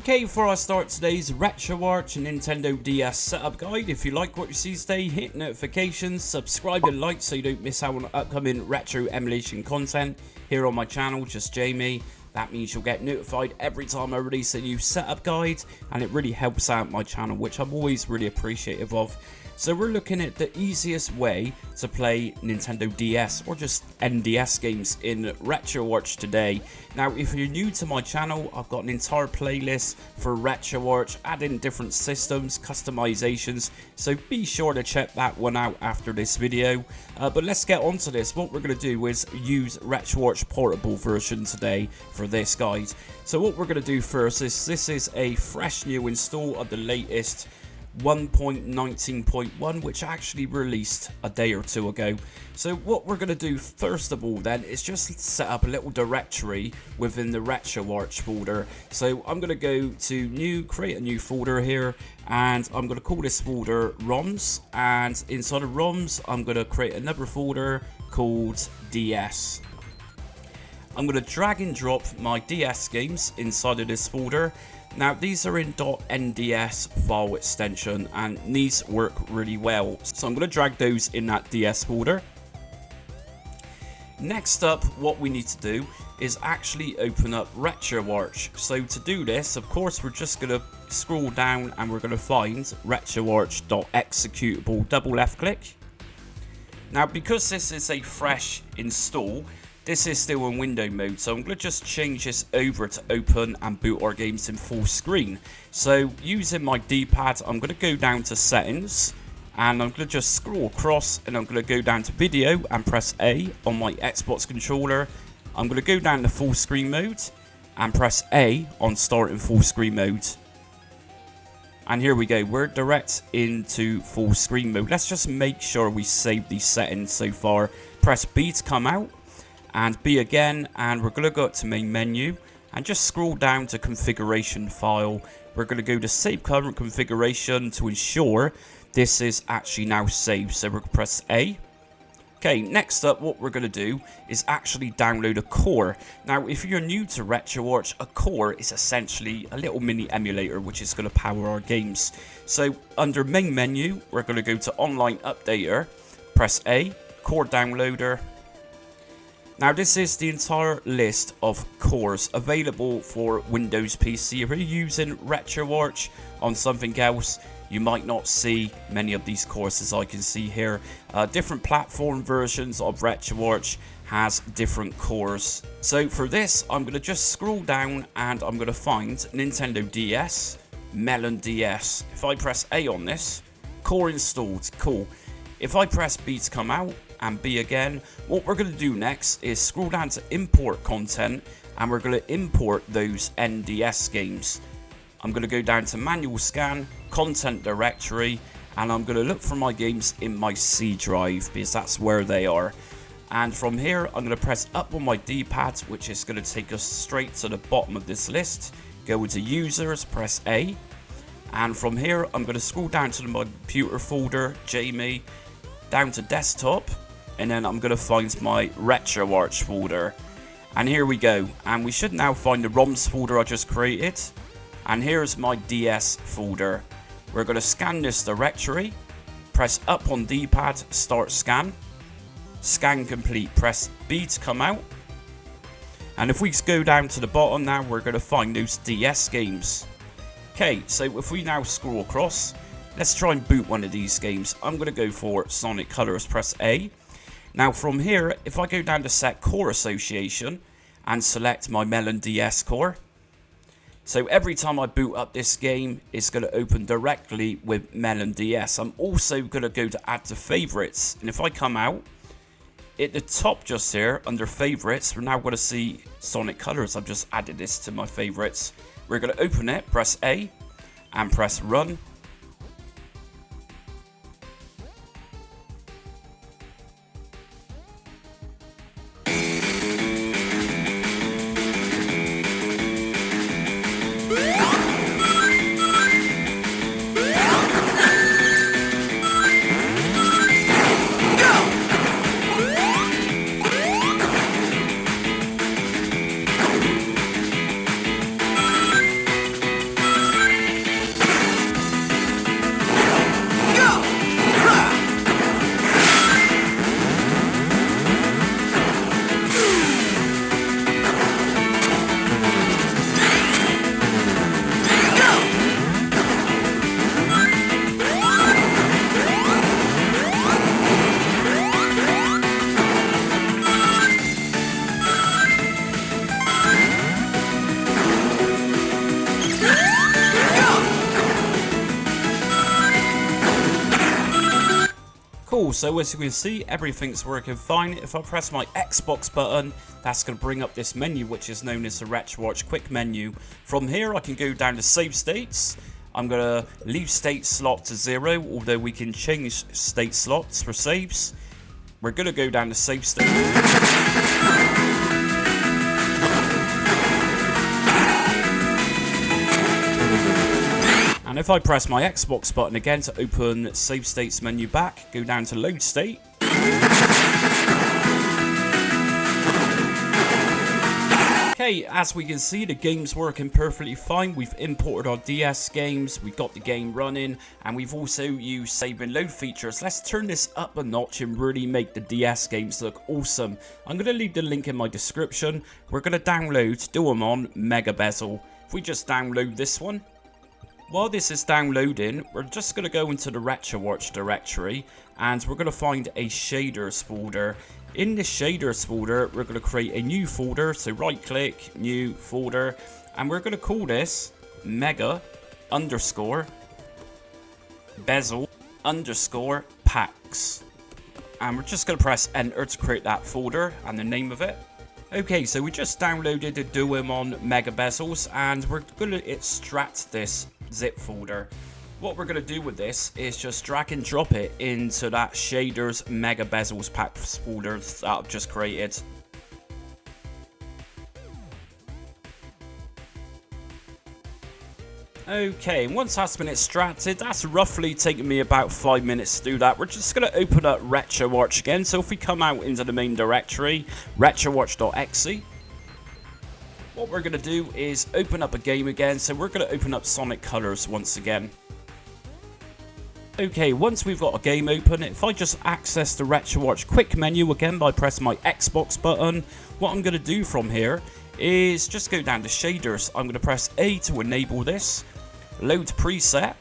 Okay, before I start today's Retroarch and Nintendo DS setup guide, if you like what you see today, hit notifications, subscribe and like so you don't miss out on upcoming retro emulation content here on my channel, just Jamie. That means you'll get notified every time I release a new setup guide, and it really helps out my channel, which I'm always really appreciative of. So we're looking at the easiest way to play Nintendo DS or just NDS games in Retroarch today. Now, if you're new to my channel, I've got an entire playlist for Retroarch, adding different systems, customizations, so be sure to check that one out after this video. But let's get on to this. What we're going to do is use Retroarch portable version today for this guide. So what we're going to do first is this is a fresh new install of the latest 1.19.1, which actually released a day or two ago. So what we're going to do first of all then is just set up a little directory within the Retroarch folder. So I'm going to go to new, create a new folder here, and I'm going to call this folder ROMs, and inside of ROMs I'm going to create another folder called DS. I'm going to drag and drop my DS games inside of this folder. Now these are in .nds file extension and these work really well. So I'm going to drag those in that DS folder. Next up, what we need to do is actually open up Retroarch. So to do this, of course, we're just going to scroll down and we're going to find retroarch.executable, double left click. Now because this is a fresh install, this is still in window mode, so I'm going to just change this over to open and boot our games in full screen. So using my D-pad, I'm going to go down to settings, and I'm going to just scroll across, and I'm going to go down to video and press A on my Xbox controller. I'm going to go down to full screen mode and press A on start in full screen mode. And here we go, we're direct into full screen mode. Let's just make sure we save these settings so far. Press B to come out, and B again, and we're going to go up to main menu and just scroll down to configuration file. We're going to go to save current configuration to ensure this is actually now saved. So we're going to press A. Okay, next up, what we're going to do is actually download a core. Now, if you're new to Retroarch, a core is essentially a little mini emulator which is going to power our games. So under main menu, we're going to go to online updater, press A, core downloader. Now this is the entire list of cores available for Windows PC. If you're using Retroarch on something else, you might not see many of these cores as I can see here. Different platform versions of Retroarch has different cores. So for this, I'm going to just scroll down and I'm going to find Nintendo DS, melonDS. If I press A on this, core installed, cool. If I press B to come out, and B again, what we're going to do next is scroll down to import content, and we're going to import those NDS games. I'm going to go down to manual scan, content directory, and I'm going to look for my games in my C drive because that's where they are. And from here, I'm going to press up on my D-pad, which is going to take us straight to the bottom of this list. Go into users, press A, and from here, I'm going to scroll down to my computer folder, Jamie, down to desktop, and then I'm going to find my Retroarch folder. And here we go. And we should now find the ROMs folder I just created. And here's my DS folder. We're going to scan this directory. Press up on D-pad, start scan. Scan complete. Press B to come out. And if we go down to the bottom now, we're going to find those DS games. Okay, so if we now scroll across, let's try and boot one of these games. I'm going to go for Sonic Colors, press A. Now from here, if I go down to set core association and select my melonDS core, so every time I boot up this game, it's going to open directly with melonDS. I'm also going to go to add to favorites, and if I come out, at the top just here, under favorites, we're now going to see Sonic Colors. I've just added this to my favorites. We're going to open it, press A, and press run. Cool, so as you can see, everything's working fine. If I press my Xbox button, that's going to bring up this menu, which is known as the Retroarch quick menu. From here, I can go down to save states. I'm going to leave state slot to 0, although we can change state slots for saves. We're going to go down to save state. And if I press my Xbox button again to open save states menu back, go down to load state. Okay, as we can see, the game's working perfectly fine. We've imported our DS games, we've got the game running, and we've also used save and load features. Let's turn this up a notch and really make the DS games look awesome. I'm going to leave the link in my description. We're going to download Duomon Mega Bezel. If we just download this one. While this is downloading, we're just going to go into the Retroarch directory and we're going to find a shaders folder. In the shaders folder, we're going to create a new folder. So right click, new folder, and we're going to call this mega underscore bezel underscore packs. And we're just going to press enter to create that folder and the name of it. Okay, so we just downloaded the Duomon Mega Bezels and we're going to extract this zip folder. What we're going to do with this is just drag and drop it into that shaders Mega Bezels packs folder that I've just created. Okay, and once that's been extracted, that's roughly taken me about 5 minutes to do that. We're just going to open up Retroarch again. So if we come out into the main directory, retroarch.exe, what we're going to do is open up a game again. So we're going to open up Sonic Colors once again. Okay, once we've got a game open, if I just access the Retroarch quick menu again by pressing my Xbox button, what I'm going to do from here is just go down to shaders. I'm going to press A to enable this, load preset,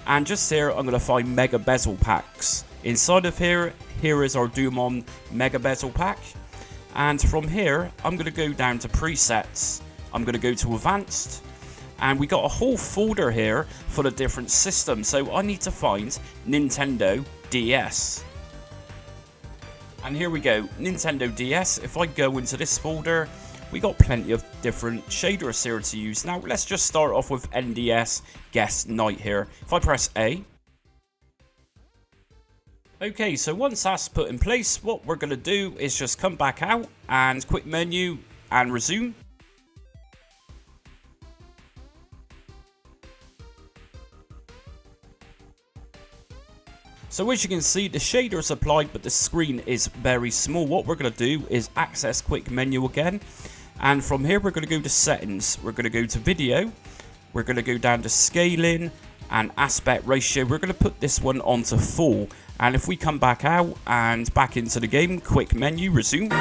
and just here I'm going to find Mega Bezel packs. Inside of here is our Duomon Mega Bezel pack, and from here I'm going to go down to presets. I'm going to go to advanced, and we got a whole folder here for the different systems. So I need to find Nintendo DS. And here we go, Nintendo DS. If I go into this folder, we got plenty of different shaders here to use. Now let's just start off with NDS Guest Night here. If I press A. Okay, so once that's put in place, what we're going to do is just come back out and quick menu and resume. So as you can see, the shader is applied, but the screen is very small. What we're going to do is access quick menu again. And from here, we're going to go to settings. We're going to go to video. We're going to go down to scaling and aspect ratio. We're going to put this one onto full. And if we come back out and back into the game, quick menu, resume.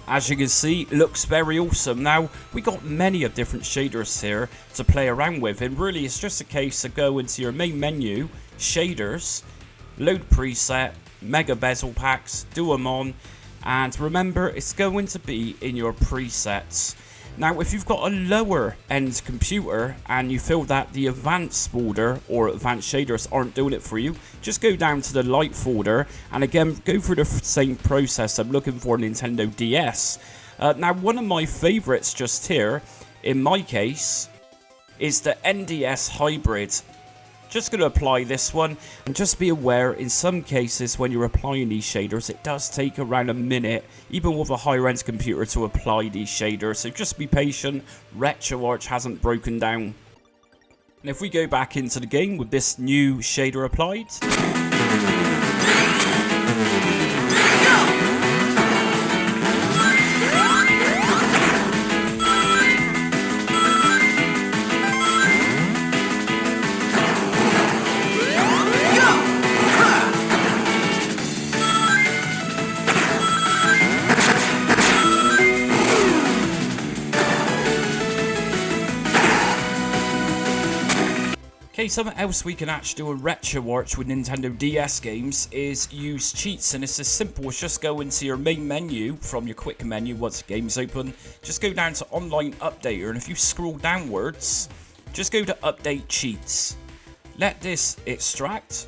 As you can see, it looks very awesome. Now, we got many of different shaders here to play around with, and really it's just a case of go into your main menu, shaders, load preset, Mega Bezel packs, Duomon, and remember it's going to be in your presets. Now, if you've got a lower end computer and you feel that the advanced folder or advanced shaders aren't doing it for you, just go down to the light folder and again go through the same process of looking for Nintendo DS. Now, one of my favorites just here, in my case, is the NDS Hybrid. Just going to apply this one, and just be aware in some cases when you're applying these shaders it does take around a minute even with a higher end computer to apply these shaders, so just be patient. Retroarch hasn't broken down. And if we go back into the game with this new shader applied, okay, something else we can actually do in Retroarch with Nintendo DS games is use cheats, and it's as simple as just go into your main menu from your quick menu once the game's open. Just go down to Online Updater, and if you scroll downwards, just go to Update Cheats. Let this extract.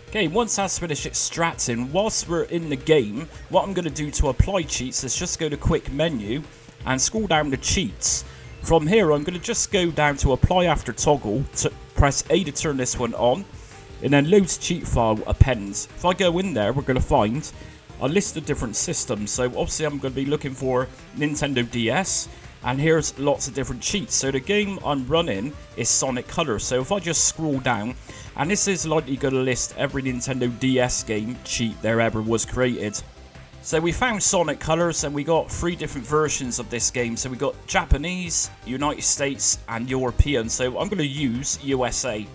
Okay, once that's finished extracting, whilst we're in the game, what I'm going to do to apply cheats is just go to Quick Menu and scroll down to Cheats. From here, I'm going to just go down to Apply After Toggle, to press A to turn this one on, and then Load to Cheat File appends. If I go in there, we're going to find a list of different systems. So obviously I'm going to be looking for Nintendo DS, and here's lots of different cheats. So the game I'm running is Sonic Colors. So if I just scroll down, and this is likely going to list every Nintendo DS game cheat there ever was created. So we found Sonic Colors, and we got 3 different versions of this game. So we got Japanese, United States and European. So I'm going to use USA.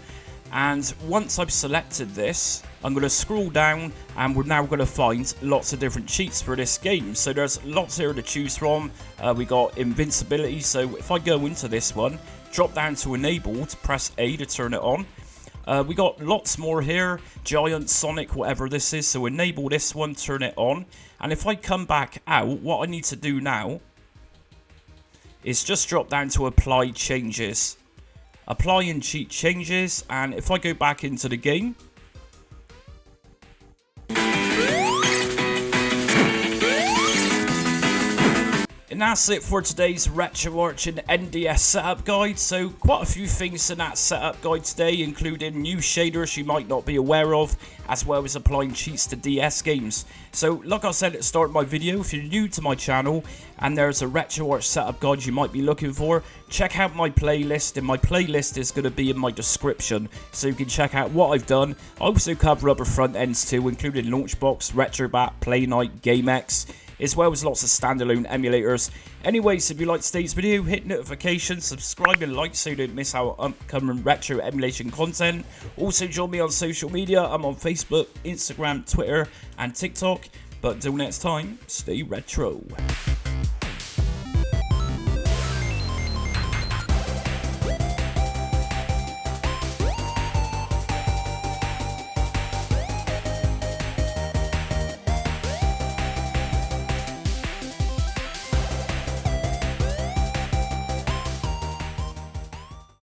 And once I've selected this, I'm going to scroll down, and we're now going to find lots of different cheats for this game. So there's lots here to choose from. We got invincibility. So if I go into this one, drop down to enabled, press A to turn it on. We got lots more here, Giant, Sonic, whatever this is, so enable this one, turn it on. And if I come back out, what I need to do now is just drop down to Apply Changes. Apply and cheat changes, and if I go back into the game, and that's it for today's Retroarch and NDS setup guide. So quite a few things in that setup guide today, including new shaders you might not be aware of, as well as applying cheats to DS games. So like I said at the start of my video, if you're new to my channel and there's a Retroarch setup guide you might be looking for, check out my playlist, and my playlist is going to be in my description, so you can check out what I've done. I also cover other front ends too, including Launchbox, Retrobat, Playnite, GameX, as well as lots of standalone emulators. Anyways, if you liked today's video, hit notifications, subscribe and like so you don't miss out on upcoming retro emulation content. Also join me on social media. I'm on Facebook, Instagram, Twitter and TikTok. But until next time, stay retro.